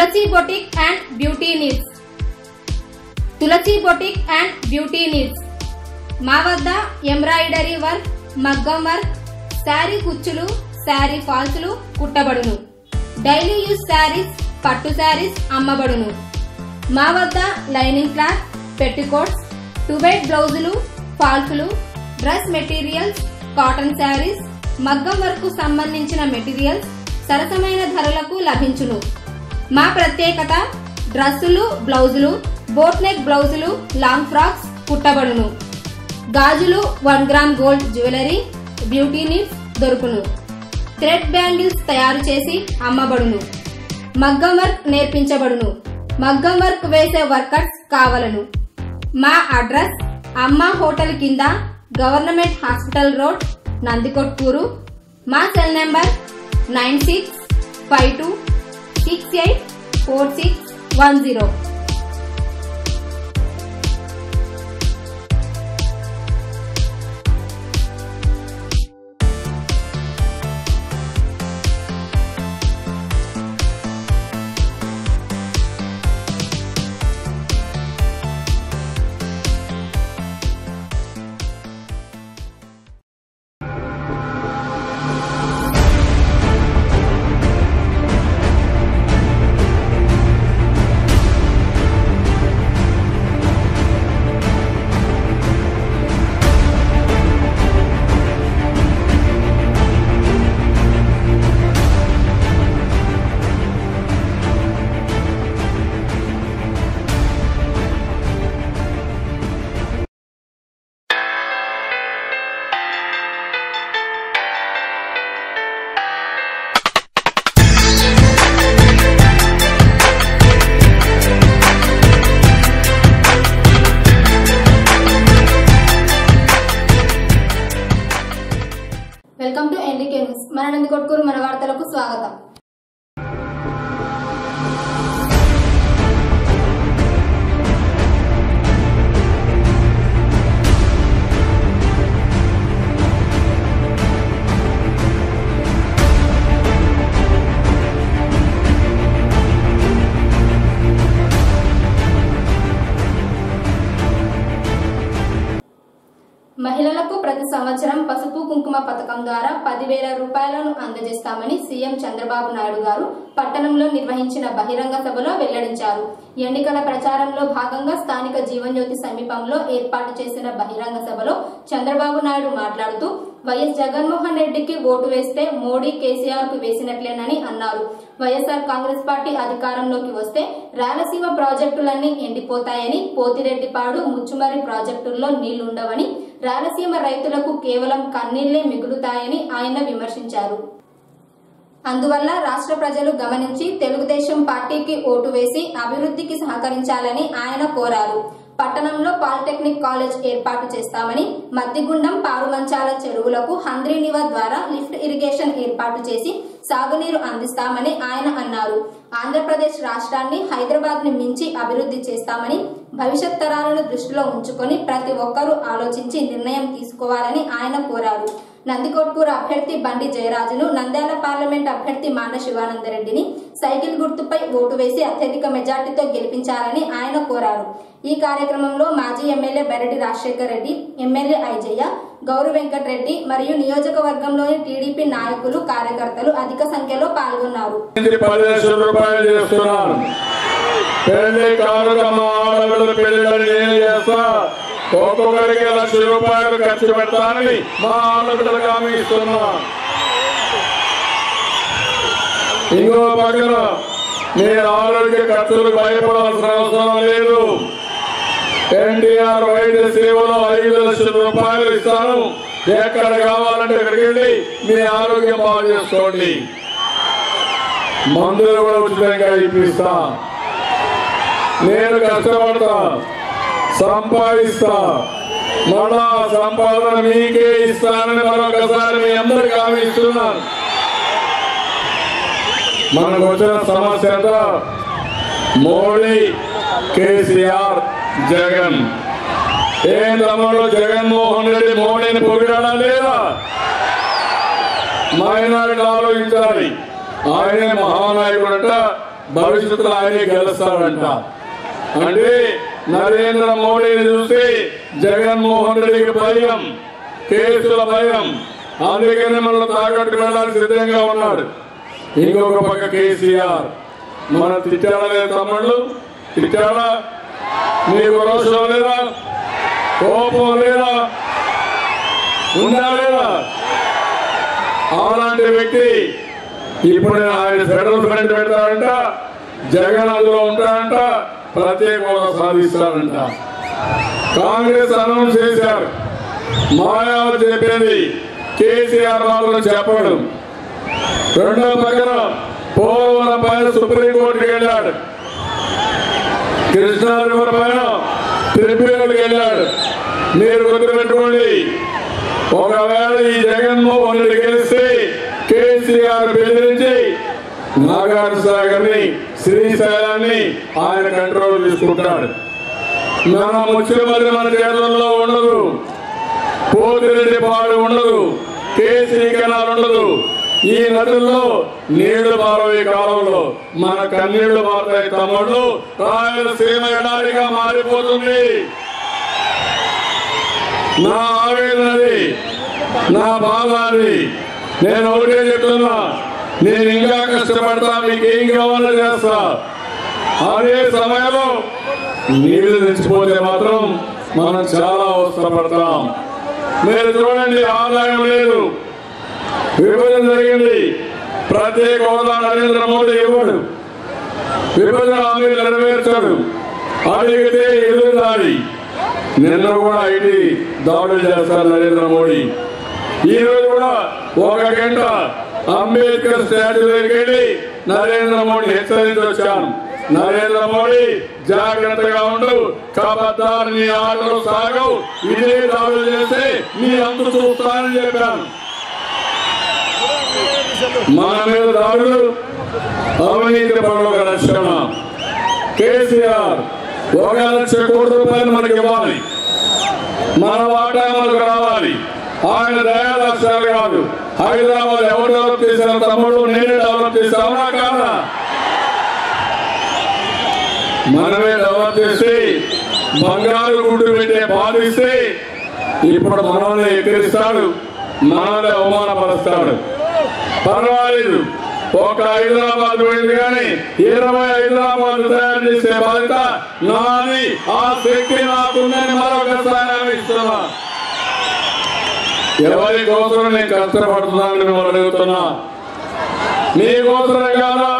Tulasi boutique and beauty needs. Tulsi boutique and beauty needs మా వద్ద embroidery work, మగ్గం work, sari కుచ్చులు, శారీ ఫాల్స్లు కుట్టబడును. డైలీ యూజ్ శారీస్, పట్టు శారీస్ అమ్మబడును. మా వద్ద లైనింగ్ క్లాత్, పెట్టికోట్స్, 2x బ్లౌజులు, ఫాల్స్లు, డ్రెస్ మెటీరియల్స్, కాటన్ శారీస్, మగ్గం వర్క్ కు సంబంధించిన మెటీరియల్స్ సరసమైన ధరలకు లభించును. మా ప్రత్యేకత డ్రెస్సులు, బ్లౌజులు, బోట్ నెక్ బ్లౌజులు, లాంగ్ ఫ్రాక్స్ కుట్టబడును. గాజులు, 1 gram gold jewellery, beauty needs దొరుకును. థ్రెడ్ బ్యాంగిల్స్ తయారు చేసి అమ్మబడును. మగ్గం వర్క్ నేర్పించబడును. మగ్గం వర్క్ వేసే వర్కర్స్ కావలను. మా అడ్రస్ అమ్మా హోటల్ కింద, గవర్నమెంట్ హాస్పిటల్ రోడ్, నందికొట్కూరు. మా cell number 9652684610. Welcome to NDK news. మన నందికొట్కూరు మన వార్తలకు స్వాగతం. మహిళలకు ప్రతి సంవత్సరం పసుపు కుంకుమ పథకం ద్వారా 10,000 రూపాయలను అందజేస్తామని సీఎం చంద్రబాబు నాయుడు గారు పట్టణంలో నిర్వహించిన బహిరంగ సభలో వెల్లడించారు. ఎన్నికల ప్రచారంలో భాగంగా స్థానిక జీవన్జ్యోతి సమీపంలో ఏర్పాటు చేసిన బహిరంగ సభలో చంద్రబాబు నాయుడు మాట్లాడుతూ వైఎస్ జగన్మోహన్ రెడ్డికి ఓటు వేస్తే మోడీ, కేసీఆర్ కు వేసినట్లేనని అన్నారు. వైఎస్ఆర్ కాంగ్రెస్ పార్టీ అధికారంలోకి వస్తే రాయలసీమ ప్రాజెక్టులన్నీ ఎండిపోతాయని, పోతిరెడ్డిపాడు, ముచ్చుమరి ప్రాజెక్టుల్లో నీళ్లుండవని, రాయలసీమ రైతులకు కేవలం కన్నీళ్లే మిగులుతాయని ఆయన విమర్శించారు. అందువల్ల రాష్ట్ర ప్రజలు గమనించి తెలుగుదేశం పార్టీకి ఓటు వేసి అభివృద్ధికి సహకరించాలని ఆయన కోరారు. పట్టణంలో పాలిటెక్నిక్ కాలేజ్ ఏర్పాటు చేస్తామని, మద్దిగుండం, పారుమంచాల చెరువులకు హంద్రీనివా ద్వారా లిఫ్ట్ ఇరిగేషన్ ఏర్పాటు చేసి సాగునీరు అందిస్తామని ఆయన అన్నారు. ఆంధ్రప్రదేశ్ రాష్ట్రాన్ని హైదరాబాద్ ని మించి అభివృద్ధి చేస్తామని, భవిష్యత్ తరాలను దృష్టిలో ఉంచుకొని ప్రతి ఒక్కరూ ఆలోచించి నిర్ణయం తీసుకోవాలని ఆయన కోరారు. నందికొట్కూరు అభ్యర్థి బండి జయరాజును, నంద్యాల పార్లమెంట్ అభ్యర్థి మాన శివానందరెడ్డిని సైకిల్ గుర్తుపై ఓటు వేసి అత్యధిక మెజార్టీతో గెలిపించాలని ఆయన కోరారు. ఈ కార్యక్రమంలో మాజీ ఎమ్మెల్యే బెరటి రాజశేఖర్ రెడ్డి, ఎమ్మెల్యే ఐజయ్య, గౌరు వెంకటరెడ్డి మరియు నియోజకవర్గంలోని టీడీపీ నాయకులు, కార్యకర్తలు అధిక సంఖ్యలో పాల్గొన్నారు. ఒక్కొక్కరికి ₹1,00,000 ఖర్చు పెడతానని మా ఆలోచనలకు హామీ ఇస్తున్నా. ఇంకో పక్కన నేను ఆరోగ్య ఖర్చులకు భయపడాల్సిన అవసరం లేదు. ఎన్టీఆర్ వైద్య సేవలో ₹5,00,000 ఇస్తాను. ఎక్కడ కావాలంటే అక్కడికి వెళ్ళి మీ ఆరోగ్యం బాగు చేసుకోండి. మందులు కూడా ఉచితంగా ఇప్పిస్తా. నేను కష్టపడతా, సంపాదిస్తా, మళ్ళా సంపాదన మీకే ఇస్తానని మరొకసారి మీ అందరికి హామీ ఇస్తున్నాను. మనకు వచ్చిన సమస్య అంతా మోడీ, కేసీఆర్, జగన్. ఏం తమ్ముడు, జగన్మోహన్ రెడ్డి మోడీని పొగిడాడా లేదా? మైనారిటీ ఆలోచించాలి. ఆయనే మహానాయకుడంట, భవిష్యత్తులో ఆయనే గెలుస్తాడంట. అంటే నరేంద్ర మోడీని చూసి జగన్మోహన్ రెడ్డికి భయం, కేసుల భయం, అందుకని మనల్ని తాకట్టు వెళ్ళడానికి సిద్ధంగా ఉన్నాడు. ఇంకొక పక్క కేసీఆర్ మన తిట్టాడా లేదా తమ్ముళ్ళు? తిట్టాడా? నీకు రోషం లేదా? కోపం లేదా? ఉందా లేదా? అలాంటి వ్యక్తి ఇప్పుడు ఆయన ఫెడరల్ ఫ్రంట్ పెడతాడంట, జగన్ అందులో ఉంటాడంట, ప్రత్యేక హోదా సాధిస్తాడంట. కాంగ్రెస్ అనౌన్స్ చేశారు, మాయావతి చెప్పేది, కేసీఆర్ మాత్రం చెప్పడం. రెండో పక్కన పోలవరం పైన సుప్రీంకోర్టుకి వెళ్ళాడు, కృష్ణా రివర్ పైన ట్రిబ్యునల్కి వెళ్ళాడు. మీరు గుర్తుపెట్టుకోండి, ఒకవేళ ఈ జగన్మోహన్ రెడ్డి గెలిస్తే కేసీఆర్ బెదిరించి నాగార్జున సాగర్ ని, శ్రీశైలాన్ని ఆయన కంట్రోల్ తీసుకుంటాడు. మన ముఖ్యమంత్రి మన చేతుల్లో ఉండదు, పోతిరెడ్డి పాడు ఉండదు, కేసీ కెనాల్ ఉండదు. ఈ నదుల్లో నీళ్లు మారవే కాలంలో మన కన్నీళ్లు మారుతాయి తమ్ముళ్ళు. రాయలసీమ ఎడారిగా మారిపోతుంది. నా ఆవేదనది, నా బాధాది. నేను ఒకటే చెప్తున్నా, నేను ఇంకా కష్టపడతా, మీకు ఏం కావాలో చేస్తా. అదే సమయంలో నీళ్లు తెచ్చిపోతే మాత్రం మనం చాలా అవసరపడతాం. మీరు చూడండి, ఆదాయం లేదు, విభజన జరిగింది, ప్రత్యేక హోదా నరేంద్ర మోడీ ఇవ్వడు, విభజన హామీలు నెరవేర్చాడు, అడిగితే ఎదురుదాడి. నిన్న కూడా ఐటీ దాడులు చేస్తారు నరేంద్ర మోడీ. ఈ రోజు కూడా 1 గంట అంబేద్కర్ స్టాచ్యూ దగ్గరికి వెళ్ళి నరేంద్ర మోడీ హెచ్చరించి వచ్చాను. నరేంద్ర మోడీ జాగ్రత్తగా ఉండు, కబద్దారు నీ ఆటలు సాగవు, ఇదే దాడులు చేస్తే నీ అంతు చూస్తానని చెప్పాను. మన మీద దాడులు అవినీతి పనులు ఒక లక్షణ. కేసీఆర్ 1 లక్ష కోట్ల రూపాయలు మనకి ఇవ్వాలి, మన వాటా మనకు రావాలి. ఆయన దయా లక్ష్యాలు కాదు. హైదరాబాద్ ఎవరు డెవలప్ చేశారు తమ్ముడు? నేనే డెవలప్ చేశానా కాదా? మనమే డెవలప్ చేసి బంగారు గుడ్డు పెట్టే బాధిస్తే ఇప్పుడు మనల్ని ఎక్కిరిస్తాడు, మనల్ని అవమానపరుస్తాడు. పర్వాలేదు, ఒక హైదరాబాద్ పోయింది కానీ 20 హైదరాబాద్ తయారు చేసే బాధ్యత నాది. ఆ శక్తి నాకుందని మరొకసారి ఇస్తున్నా. ఎవరి కోసం నేను కష్టపడుతున్నానని మిమ్మల్ని అడుగుతున్నా. నీ కోసమే కాదా,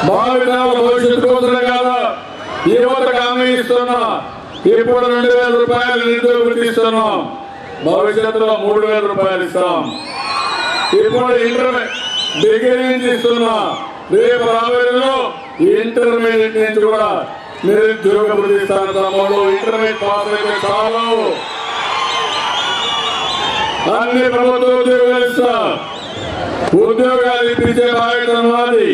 భావితరాల భవిష్యత్తు కోసమే కాదా యువతకు హామీ ఇస్తున్నా. ఇప్పుడు 2000 రూపాయలు నిరుద్యోగ వృత్తి ఇస్తున్నాం, భవిష్యత్తులో 3000 రూపాయలు ఇస్తాం. ఇప్పుడు డిగ్రీ నుంచి ఇస్తున్నా, రేపు రాబోయేలో ఇంటర్మీడియట్ నుంచి కూడా నిరుద్యోగ వృత్తి ఇస్తాను తమ్ముడు. ఇంటర్మీడియట్ పాస్ అయితే చాలు, అన్ని ప్రభుత్వ ఉద్యోగాలు ఇస్తా. ఉద్యోగాలు ఇప్పించే బాధ్యత నాది.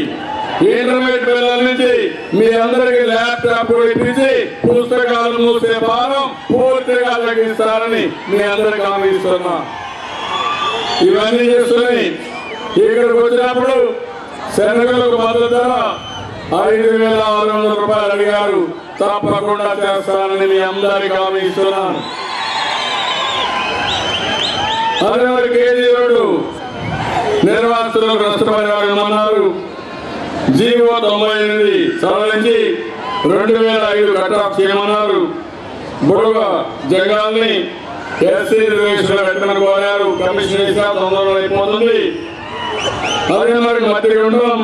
ఇంటర్మీడియట్ పిల్లల నుంచి మీ అందరికి ల్యాప్టాప్ ఇప్పించి పుస్తకాలు మూసే భారం పూర్తిగా తగ్గిస్తారని మీ అందరికి హామీ ఇస్తున్నా. ఇవన్నీ చేస్తున్నాయి. ఇక్కడికి వచ్చినప్పుడు శనగలకు మద్దతు ధర 5,600 రూపాయలు అడిగారు, తప్పకుండా చేస్తానని మీ అందరికి హామీ ఇస్తున్నాను. అదే కేజీ రోడ్డు నిర్వాసితులకు నష్టపరిహారం అన్నారు. జీవో 98 సవరించి 2005 కటాఫ్ చేయమన్నారు. బుడగ జగాల్ని ఎస్సీ రిజర్వేషన్ పెట్టమని కోరారు. కమిషన్ వేసా, తొందరలో అయిపోతుంది. అదే మరి మధ్యగుండం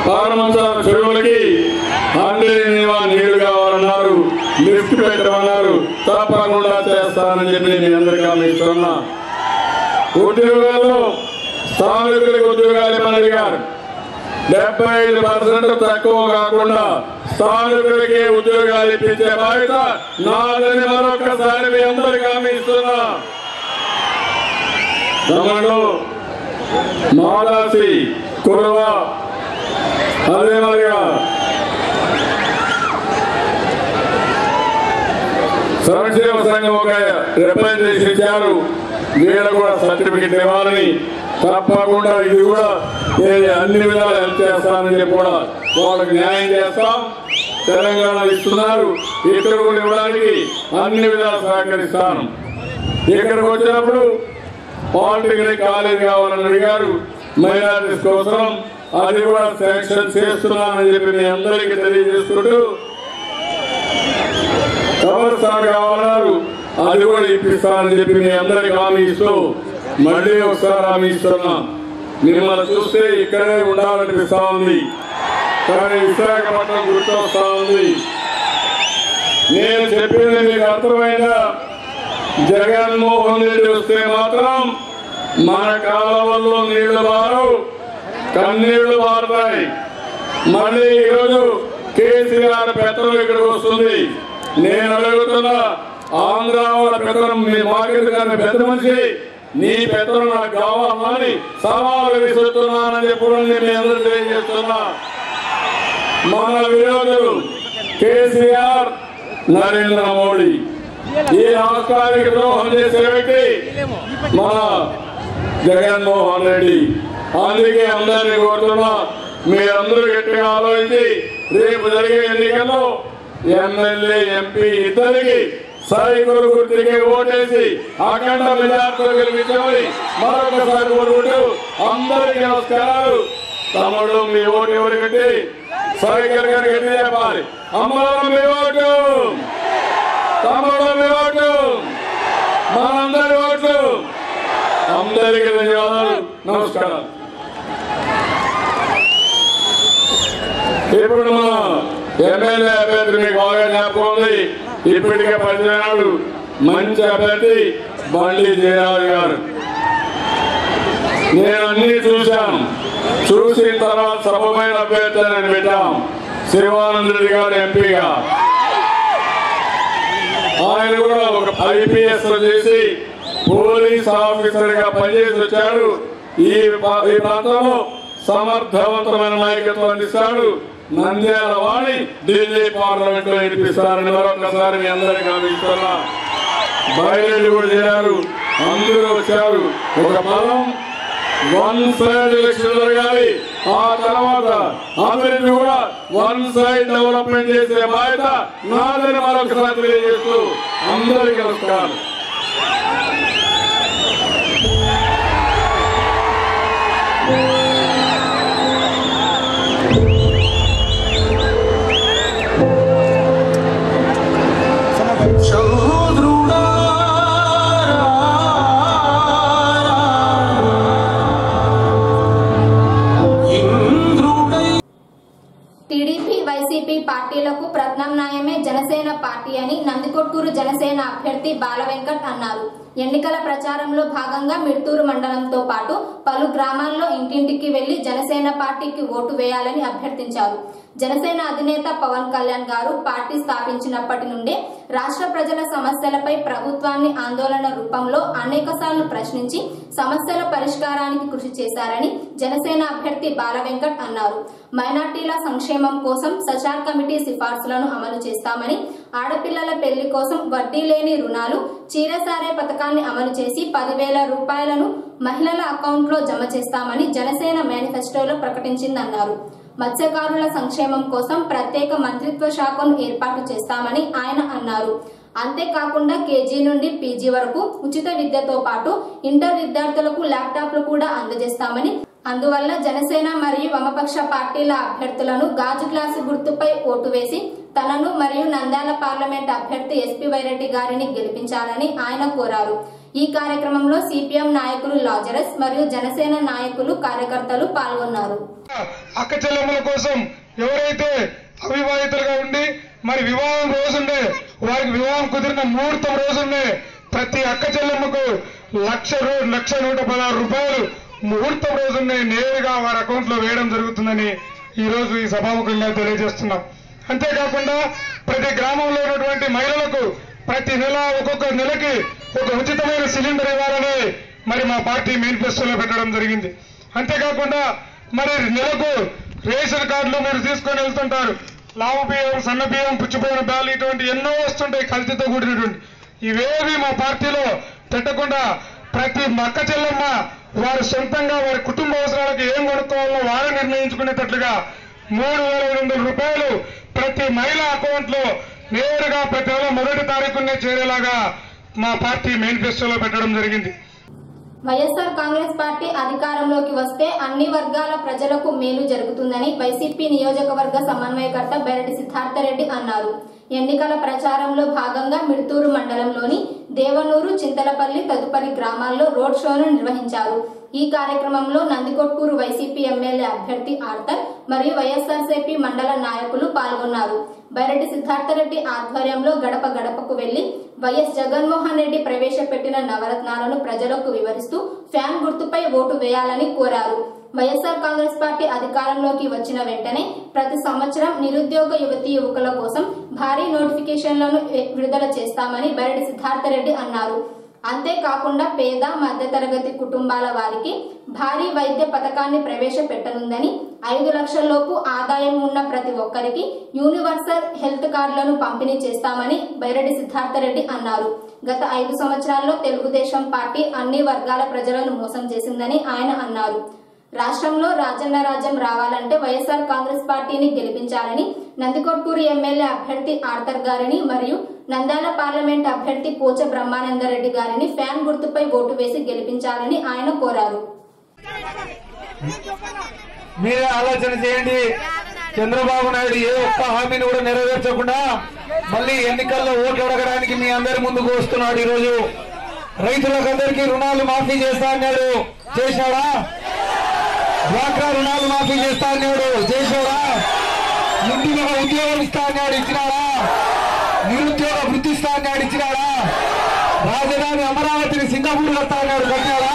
పారమంచాల చెరువులకి నీళ్లు కావాలన్నారు, లిఫ్ట్ పెట్టమన్నారు. తప్పకుండా చేస్తానని చెప్పి నేను అందరికీ హామీ ఇస్తున్నా. ఉద్యోగాల్లో స్థానికులకు ఉద్యోగాలు ఇవ్వమని అడిగారు. 75% తక్కువ కాకుండా స్థానికులకి ఉద్యోగాలు ఇప్పించే బాధ్యత నాదని మరొకసారి మీ అందరికీ హామీ ఇస్తున్నా. తమిళ మాదాసి కురవ అదే మరిగా సంక్షేమ సంఘం ఒక రిప్రజెంటేషన్ ఇచ్చారు. వీళ్ళు కూడా సర్టిఫికెట్ ఇవ్వాలని తప్పకుండా ఇది కూడా నేను అన్ని విధాలు హెల్ప్ చేస్తానని చెప్పి కూడా వాళ్ళకి న్యాయం చేస్తాం. తెలంగాణ ఇస్తున్నారు, ఇక్కడ కూడా ఇవ్వడానికి అన్ని విధాలు సహకరిస్తాను. ఇక్కడికి వచ్చినప్పుడు పాలిటెక్నిక్ కాలేజ్ కావాలని అడిగారు మైనారిటీస్ కోసం, అది కూడా శాంక్షన్ చేస్తున్నానని చెప్పి మీ అందరికీ తెలియజేసుకుంటూ, వ్యవస్థ కావాలన్నారు, అది కూడా ఇప్పిస్తానని చెప్పి మీ అందరికి హామీ ఇస్తూ మళ్ళీ ఒకసారి హామీ ఇస్తున్నా. మిమ్మల్ని చూస్తే ఇక్కడే ఉండాలనిపిస్తా ఉంది, కానీ విశాఖపట్నం గుర్తొస్తా ఉంది. నేను చెప్పింది మీకు అర్థమైందా? జగన్మోహన్ రెడ్డి వస్తే మాత్రం మన కాలువల్లో నీళ్లు బారు, కన్నీళ్లు బారుతాయి. మళ్ళీ ఈరోజు కేసీఆర్ పెత్తనం ఇక్కడికి వస్తుంది. నేను అడుగుతున్నా, ఆంధ్ర వాళ్ళ పెత్తనం మీ మాకెందుకు కానీ పెద్ద మనిషి, నీ పెత్తనం నాకు కావాలని సవాలు విసురుతున్నానని చెప్పి మీ అందరూ తెలియజేస్తున్నా. మన విరోధులు కేసీఆర్, నరేంద్ర మోడీ, ఈ రాష్ట్రానికి ద్రోహం చేసే వ్యక్తి మన జగన్మోహన్ రెడ్డి. అందుకే అందరినీ కోరుతున్నా, మీరందరూ గట్టిగా ఆలోచించి రేపు జరిగే ఎన్నికల్లో ఎమ్మెల్యే ఎంపీ ఇద్దరికి సైకిల్ గుర్తుకి ఓటేసి అఖండ మెజార్టీతో గెలిపించామని మరొకసారి కోరుకుంటూ అందరికీ నమస్కారాలు. తమ్ముడు మీ ఓటు ఎవరికంటే సైకిల్ గారు గట్టి చెప్పాలి. అమ్మలో మీ ఓటు, తమ్ముడు మీ ఓటు, మనందరి ఓట్లు. అందరికీ ధన్యవాదాలు, నమస్కారం. ఇప్పుడు మన ఎమ్మెల్యే అభ్యర్థి మీకు బాగా జ్ఞాపకం ఉంది, ఇప్పటికే పరిచయాలు మంచి అభ్యర్థి బండి జయరాజు గారు. నేను అన్ని చూశాను, చూసిన తర్వాత సభమైన అభ్యర్థి నేను పెట్టాం శివానంద రెడ్డి గారు ఎంపీగా. ఆయన కూడా ఒక IPS చేసి పోలీస్ ఆఫీసర్ గా పనిచేసి వచ్చాడు. ఈ ప్రాంతంలో సమర్థవంతమైన నాయకత్వం అందిస్తాడు. నంద్యాల వాణి ఢిల్లీ పార్లమెంట్ లో నడిపిస్తారని మరొకసారి మీ అందరికీ హామీస్తున్నా. బయలు కూడా చేరారు, అందరూ వచ్చారు. ఒక బలం వన్ సైడ్ ఎలక్షన్ జరగాలి, ఆ తర్వాత అభివృద్ధి కూడా వన్ సైడ్ డెవలప్మెంట్ చేసే బాధ్యత నాదని మరొకసారి తెలియజేస్తూ అందరికీ నమస్కారం. టీడీపీ వైసీపీ పార్టీలకు ప్రత్యామ్నాయమే జనసేన పార్టీ అని నందికొట్కూరు జనసేన అభ్యర్థి బాల వెంకట్ అన్నారు. ఎన్నికల ప్రచారంలో భాగంగా మిడ్తూరు మండలంతో పాటు పలు గ్రామాల్లో ఇంటింటికి వెళ్లి జనసేన పార్టీకి ఓటు వేయాలని అభ్యర్థించారు. జనసేన అధినేత పవన్ కళ్యాణ్ గారు పార్టీ స్థాపించినప్పటి నుండే రాష్ట్ర ప్రజల సమస్యలపై ప్రభుత్వాన్ని ఆందోళన రూపంలో అనేకసార్లు ప్రశ్నించి సమస్యల పరిష్కారానికి కృషి చేశారని జనసేన అభ్యర్థి బాల వెంకట్ అన్నారు. మైనార్టీల సంక్షేమం కోసం సచార్ కమిటీ సిఫార్సులను అమలు చేస్తామని, ఆడపిల్లల పెళ్లి కోసం వడ్డీ లేని రుణాలు, చీరసారే పథకాన్ని అమలు చేసి 10,000 రూపాయలను మహిళల అకౌంట్లో జమ చేస్తామని జనసేన మేనిఫెస్టోలో ప్రకటించిందన్నారు. మత్స్యకారుల సంక్షేమం కోసం ప్రత్యేక మంత్రిత్వ శాఖను ఏర్పాటు చేస్తామని ఆయన అన్నారు. అంతేకాకుండా KG నుండి PG వరకు ఉచిత విద్యతో పాటు ఇంటర్ విద్యార్థులకు ల్యాప్టాప్లు కూడా అందజేస్తామని, అందువల్ల జనసేన మరియు వామపక్ష పార్టీల అభ్యర్థులను గాజు గ్లాసు గుర్తుపై ఓటు వేసి తనను మరియు నంద్యాల పార్లమెంట్ అభ్యర్థి SP వైరెడ్డి గారిని గెలిపించాలని ఆయన కోరారు. ఈ కార్యక్రమంలో CPM నాయకులు లాజరస్ మరియు జనసేన నాయకులు కార్యకర్తలు పాల్గొన్నారు. అక్క చెల్లెమ్మల కోసం ఎవరైతే అవివాహితులుగా ఉండి మరి వివాహం రోజుండే వారికి వివాహం కుదిరిన ముహూర్తం రోజుండే ప్రతి అక్క చెల్లెమ్మకు 1,116 రూపాయలు ముహూర్తం రోజునే నేరుగా వారి అకౌంట్ లో వేయడం జరుగుతుందని ఈ రోజు ఈ సభాముఖంగా తెలియజేస్తున్నాం. అంతేకాకుండా ప్రతి గ్రామంలో ఉన్నటువంటి మహిళలకు ప్రతి నెల ఒక్కొక్క నెలకి ఒక ఉచితమైన సిలిండర్ ఇవ్వాలని మరి మా పార్టీ మేనిఫెస్టోలో పెట్టడం జరిగింది. అంతేకాకుండా మరి నెలకు రేషన్ కార్డులు మీరు తీసుకొని వెళ్తుంటారు, లావు బియ్యం, సన్న బియ్యం, పుచ్చిపోయిన బ్యాలు, ఇటువంటి ఎన్నో వస్తుంటాయి కల్తీతో కూడినటువంటి. ఇవేవి మా పార్టీలో పెట్టకుండా ప్రతి అక్క చెల్లెమ్మ వారు సొంతంగా వారి కుటుంబ అవసరాలకు ఏం కొనుక్కోవాలో వారు నిర్ణయించుకునేటట్లుగా 3,500 రూపాయలు ప్రతి మహిళ అకౌంట్ లో నేరుగా ప్రతి నెల 1వ తారీఖునే చేరేలాగా మా పార్టీ మేనిఫెస్టోలో పెట్టడం జరిగింది. వైఎస్ఆర్ కాంగ్రెస్ పార్టీ అధికారంలోకి వస్తే అన్ని వర్గాల ప్రజలకు మేలు జరుగుతుందని వైసీపీ నియోజకవర్గ సమన్వయకర్త బెరటి సిద్ధార్థరెడ్డి అన్నారు. ఎన్నికల ప్రచారంలో భాగంగా మిడుతూరు మండలంలోని దేవనూరు, చింతలపల్లి తదుపరి గ్రామాల్లో రోడ్ షోను నిర్వహించారు. ఈ కార్యక్రమంలో నందికొట్కూరు వైసీపీ ఎమ్మెల్యే అభ్యర్థి ఆర్తర్ మరియు వైఎస్ఆర్సీపీ మండల నాయకులు పాల్గొన్నారు. బైరెడ్డి సిద్ధార్థరెడ్డి ఆధ్వర్యంలో గడప గడపకు వెళ్లి వైఎస్ జగన్మోహన్ రెడ్డి ప్రవేశపెట్టిన నవరత్నాలను ప్రజలకు వివరిస్తూ ఫ్యాన్ గుర్తుపై ఓటు వేయాలని కోరారు. వైఎస్ఆర్ కాంగ్రెస్ పార్టీ అధికారంలోకి వచ్చిన వెంటనే ప్రతి సంవత్సరం నిరుద్యోగ యువతీ యువకుల కోసం భారీ నోటిఫికేషన్లను విడుదల చేస్తామని బైరెడ్డి సిద్ధార్థరెడ్డి అన్నారు. అంతేకాకుండా పేద మధ్యతరగతి కుటుంబాల వారికి భారీ వైద్య పథకాన్ని ప్రవేశపెట్టనుందని, 5 లక్షలలోపు ఆదాయం ఉన్న ప్రతి ఒక్కరికి యూనివర్సల్ హెల్త్ కార్డులను పంపిణీ చేస్తామని బైరెడ్డి సిద్ధార్థరెడ్డి అన్నారు. గత 5 సంవత్సరాల్లో తెలుగుదేశం పార్టీ అన్ని వర్గాల ప్రజలను మోసం చేసిందని ఆయన అన్నారు. రాష్ట్రంలో రాజన్న రాజ్యం రావాలంటే వైఎస్ఆర్ కాంగ్రెస్ పార్టీని గెలిపించాలని నందికొట్కూరు ఎమ్మెల్యే అభ్యర్థి ఆర్తర్ గారిని మరియు నంద్యాల పార్లమెంట్ అభ్యర్థి పోచ బ్రహ్మానందరెడ్డి గారిని ఫ్యాన్ గుర్తుపై ఓటు వేసి గెలిపించాలని ఆయన కోరారు. మీరే ఆలోచన చేయండి. చంద్రబాబు నాయుడు ఏ ఒక్క హామీని కూడా నెరవేర్చకుండా మళ్ళీ ఎన్నికల్లో ఓట్లు అడగడానికి మీ అందరి ముందుకు వస్తున్నాడు. ఈరోజు రైతులకందరికీ రుణాలు మాఫీ చేస్తా అన్నాడు, చేశాడా? డ్వాక్రా రుణాలు మాఫీ చేస్తా అన్నాడు, చేశాడా? ఇంటికి ఒక ఉద్యోగం ఇస్తా అన్నాడు, ఇచ్చినాడా? నిరుద్యోగ వృత్తి ఇస్తా అన్నాడు, ఇచ్చినాడా? రాజధాని అమరావతిని సింగపూర్ కడతా అన్నాడు, కట్టాడా?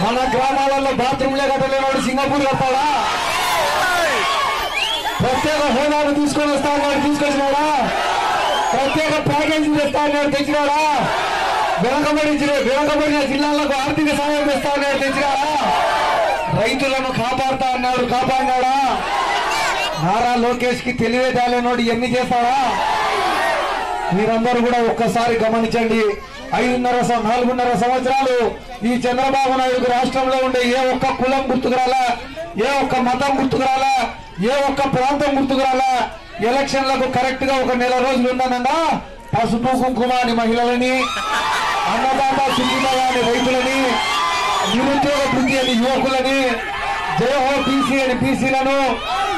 మన గ్రామాలలో బాత్రూంలే కట్టలేనాడు, సింగపూర్ కట్టాడా? ప్రత్యేక హోదాలు తీసుకొని వస్తా అన్నాడు, తీసుకొచ్చినాడా? ప్రత్యేక ప్యాకేజీ తెస్తా అన్నాడు, తెచ్చినాడా? వెనకబడిన జిల్లాలకు ఆర్థిక సహాయం తెస్తా అన్నాడు, తెచ్చినాడా? రైతులను కాపాడుతా అన్నాడు, కాపాడినాడా? నారా లోకేష్ కి తెలివేదాలేనోడు ఎన్ని చేస్తాడా? మీరందరూ కూడా ఒక్కసారి గమనించండి. 4.5 సంవత్సరాలు ఈ చంద్రబాబు నాయుడు రాష్ట్రంలో ఉండే ఏ ఒక్క కులం గుర్తుకురాలా, ఏ ఒక్క మతం గుర్తుకురాలా, ఏ ఒక్క ప్రాంతం గుర్తుకురాలా. ఎలక్షన్లకు కరెక్ట్ గా 1 నెల రోజులు ఉన్నానన్నా పసుపు కుంకుమ అని మహిళలని, అన్నదాత సుఖీభవ అని రైతులని, నిరుద్యోగ వృత్తి అని యువకులని, జయహో బీసీ అని బీసీలను,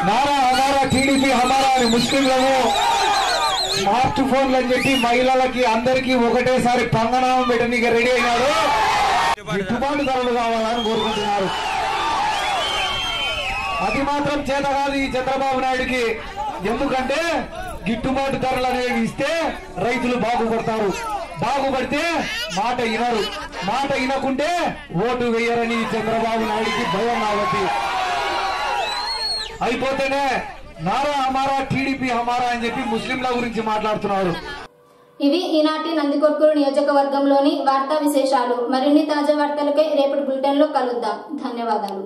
నారా హమారా టీడీపీ హమారా అని ముస్లింలను, స్మార్ట్ ఫోన్లు అని చెప్పి మహిళలకి అందరికీ ఒకటేసారి పంగనామం పెట్టడానికి రెడీ అయినాడు. గిట్టుబాటు ధరలు కావాలని కోరుకుంటున్నారు. అది మాత్రం చేత కాదు ఈ చంద్రబాబు నాయుడికి. ఎందుకంటే గిట్టుబాటు ధరలు అనేవి ఇస్తే రైతులు బాగుపడతారు, బాగుపడితే మాట వినరు, మాట వినకుంటే ఓటు వేయరని చంద్రబాబు నాయుడికి భయం. కాబట్టి అయిపోతేనే నారా హమారా టీడీపీ హమారా అని చెప్పి ముస్లింల గురించి మాట్లాడుతున్నాడు. ఇవి ఈనాటి నందికొట్కూరు నియోజకవర్గంలోని వార్తా విశేషాలు. మరిన్ని తాజా వార్తలకై రేపటి బులెటిన్ లో కలుద్దాం. ధన్యవాదాలు.